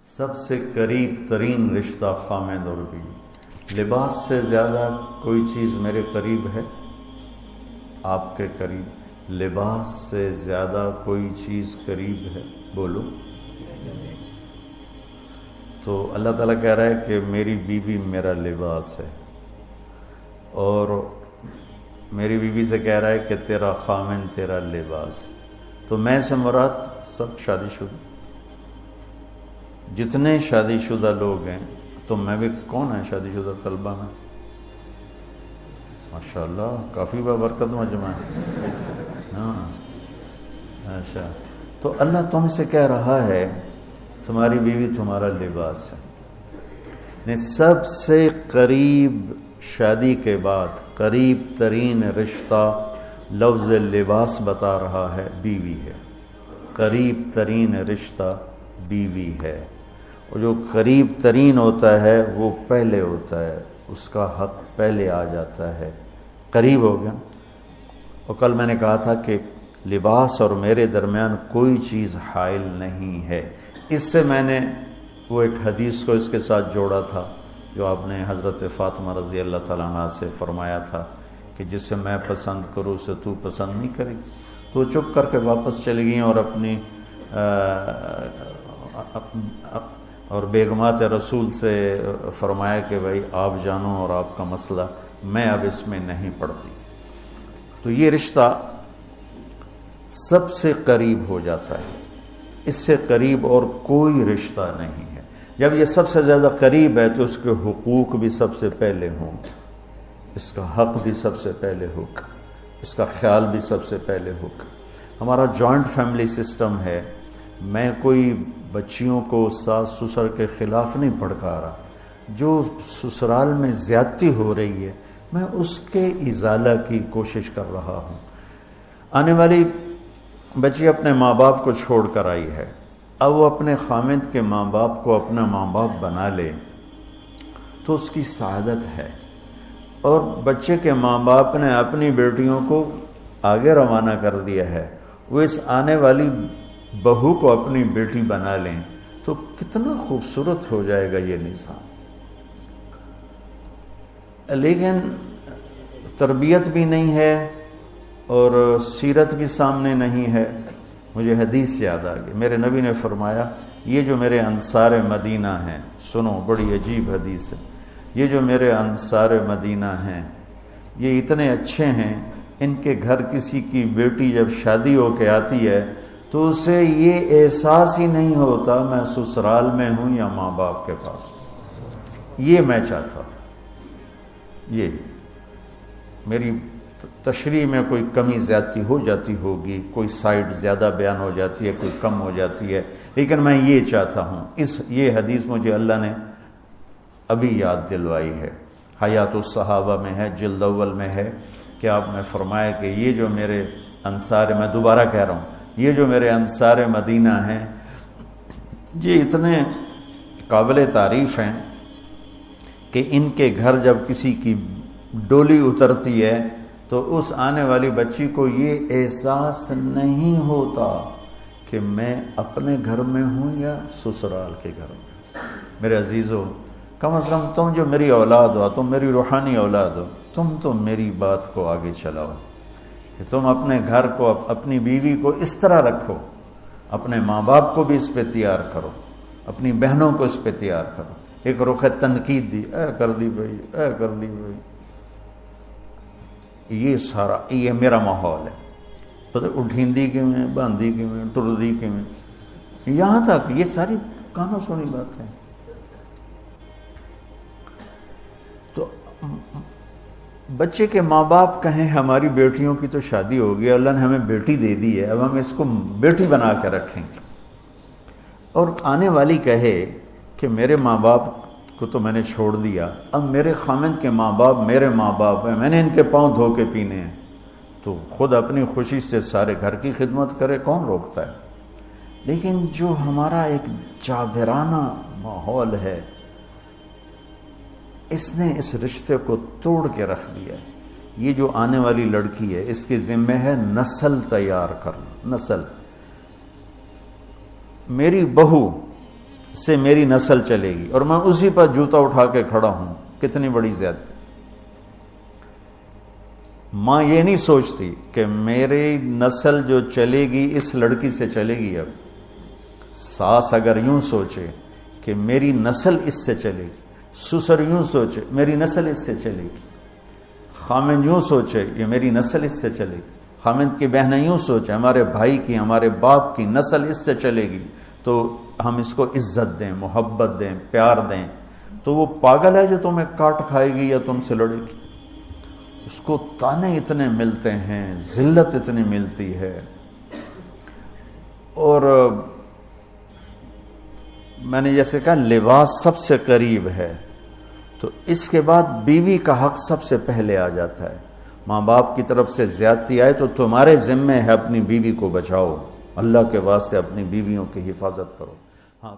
سب سے قریب ترین رشتہ خامد اور بیوی۔ لباس سے زیادہ کوئی چیز میرے قریب ہے؟ آپ کے قریب لباس سے زیادہ کوئی چیز قریب ہے؟ بولو۔ تو اللہ تعالیٰ کہہ رہا ہے کہ میری بیوی میرا لباس ہے، اور میری بیوی سے کہہ رہا ہے کہ تیرا خامن تیرا لباس۔ تو میں سے مراد سب شادی شدہ، جتنے شادی شدہ لوگ ہیں۔ تو میں بھی کون ہے شادی شدہ طلبہ میں؟ ماشاءاللہ کافی بابرکت مجمع ہے۔ ہاں اچھا، تو اللہ تم سے کہہ رہا ہے تمہاری بیوی تمہارا لباس ہے۔ نے سب سے قریب شادی کے بعد قریب ترین رشتہ لفظ لباس بتا رہا ہے بیوی ہے۔ قریب ترین رشتہ بیوی ہے، اور جو قریب ترین ہوتا ہے وہ پہلے ہوتا ہے، اس کا حق پہلے آ جاتا ہے، قریب ہو گیا۔ اور کل میں نے کہا تھا کہ لباس اور میرے درمیان کوئی چیز حائل نہیں ہے۔ اس سے میں نے وہ ایک حدیث کو اس کے ساتھ جوڑا تھا جو آپ نے حضرت فاطمہ رضی اللہ تعالیٰ عنہ سے فرمایا تھا کہ جسے میں پسند کروں اسے تو پسند نہیں کرے۔ تو چپ کر کے واپس چلی گئیں اور اپنی اور بیگمات رسول سے فرمایا کہ بھائی آپ جانو اور آپ کا مسئلہ، میں اب اس میں نہیں پڑتی۔ تو یہ رشتہ سب سے قریب ہو جاتا ہے، اس سے قریب اور کوئی رشتہ نہیں ہے۔ جب یہ سب سے زیادہ قریب ہے تو اس کے حقوق بھی سب سے پہلے ہوں گے، اس کا حق بھی سب سے پہلے ہوگا، اس کا خیال بھی سب سے پہلے ہوگا۔ ہمارا جوائنٹ فیملی سسٹم ہے۔ میں کوئی بچیوں کو ساس سسر کے خلاف نہیں بھڑکا رہا، جو سسرال میں زیادتی ہو رہی ہے میں اس کے ازالہ کی کوشش کر رہا ہوں۔ آنے والی بچی اپنے ماں باپ کو چھوڑ کر آئی ہے، اب وہ اپنے خامد کے ماں باپ کو اپنا ماں باپ بنا لے تو اس کی سعادت ہے، اور بچے کے ماں باپ نے اپنی بیٹیوں کو آگے روانہ کر دیا ہے، وہ اس آنے والی بہو کو اپنی بیٹی بنا لیں تو کتنا خوبصورت ہو جائے گا یہ نظام۔ لیکن تربیت بھی نہیں ہے اور سیرت بھی سامنے نہیں ہے۔ مجھے حدیث یاد آ گئی، میرے نبی نے فرمایا یہ جو میرے انصار مدینہ ہیں، سنو بڑی عجیب حدیث ہے، یہ جو میرے انصار مدینہ ہیں یہ اتنے اچھے ہیں، ان کے گھر کسی کی بیٹی جب شادی ہو کے آتی ہے تو اسے یہ احساس ہی نہیں ہوتا میں سسرال میں ہوں یا ماں باپ کے پاس ہوں۔ یہ میں چاہتا ہوں، یہ میری تشریح میں کوئی کمی زیادتی ہو جاتی ہوگی، کوئی سائڈ زیادہ بیان ہو جاتی ہے، کوئی کم ہو جاتی ہے، لیکن میں یہ چاہتا ہوں۔ یہ حدیث مجھے اللہ نے ابھی یاد دلوائی ہے، حیات الصحابہ میں ہے، جلد اول میں ہے، کہ آپ نے فرمایا کہ یہ جو میرے انصار، میں دوبارہ کہہ رہا ہوں، یہ جو میرے انصار مدینہ ہیں یہ اتنے قابل تعریف ہیں کہ ان کے گھر جب کسی کی ڈولی اترتی ہے تو اس آنے والی بچی کو یہ احساس نہیں ہوتا کہ میں اپنے گھر میں ہوں یا سسرال کے گھر میں۔ میرے عزیزو، کم از کم تم جو میری اولاد ہو، تم میری روحانی اولاد ہو، تم تو میری بات کو آگے چلاؤ کہ تم اپنے گھر کو، اپنی بیوی کو اس طرح رکھو، اپنے ماں باپ کو بھی اس پہ تیار کرو، اپنی بہنوں کو اس پہ تیار کرو۔ ایک رخ تنقید دی، اے کر دی بھائی، اے کر دی بھائی، یہ سارا یہ میرا ماحول ہے۔ پتہ اٹھیندی کے میں، باندھی کے میں، ٹردی کے میں، یہاں تک یہ ساری کانوں سنی بات ہے۔ تو بچے کے ماں باپ کہیں ہماری بیٹیوں کی تو شادی ہو گئی، اللہ نے ہمیں بیٹی دے دی ہے، اب ہم اس کو بیٹی بنا کے رکھیں گے، اور آنے والی کہے کہ میرے ماں باپ کو تو میں نے چھوڑ دیا، اب میرے خامد کے ماں باپ میرے ماں باپ ہیں، میں نے ان کے پاؤں دھو کے پینے ہیں، تو خود اپنی خوشی سے سارے گھر کی خدمت کرے، کون روکتا ہے؟ لیکن جو ہمارا ایک جابرانہ ماحول ہے اس نے اس رشتے کو توڑ کے رکھ دیا ہے۔ یہ جو آنے والی لڑکی ہے اس کے ذمہ ہے نسل تیار کرنا، نسل۔ میری بہو سے میری نسل چلے گی، اور میں اسی پر جوتا اٹھا کے کھڑا ہوں۔ کتنی بڑی زیادتی! ماں یہ نہیں سوچتی کہ میری نسل جو چلے گی اس لڑکی سے چلے گی۔ اب ساس اگر یوں سوچے کہ میری نسل اس سے چلے گی، سسر یوں سوچے میری نسل اس سے چلے گی، خامند یوں سوچے یہ میری نسل اس سے چلے گی، خامند کی بہنیں یوں سوچے ہمارے بھائی کی، ہمارے باپ کی نسل اس سے چلے گی، تو ہم اس کو عزت دیں، محبت دیں، پیار دیں۔ تو وہ پاگل ہے جو تمہیں کاٹ کھائے گی یا تم سے لڑے گی؟ اس کو تانے اتنے ملتے ہیں، ذلت اتنی ملتی ہے۔ اور میں نے جیسے کہا لباس سب سے قریب ہے، تو اس کے بعد بیوی کا حق سب سے پہلے آ جاتا ہے۔ ماں باپ کی طرف سے زیادتی آئے تو تمہارے ذمے ہے اپنی بیوی کو بچاؤ، اللہ کے واسطے اپنی بیویوں کی حفاظت کرو۔ ہاں